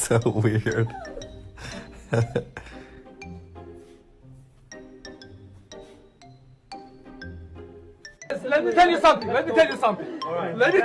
So weird. Let me tell you something. Let me tell you something. Let me.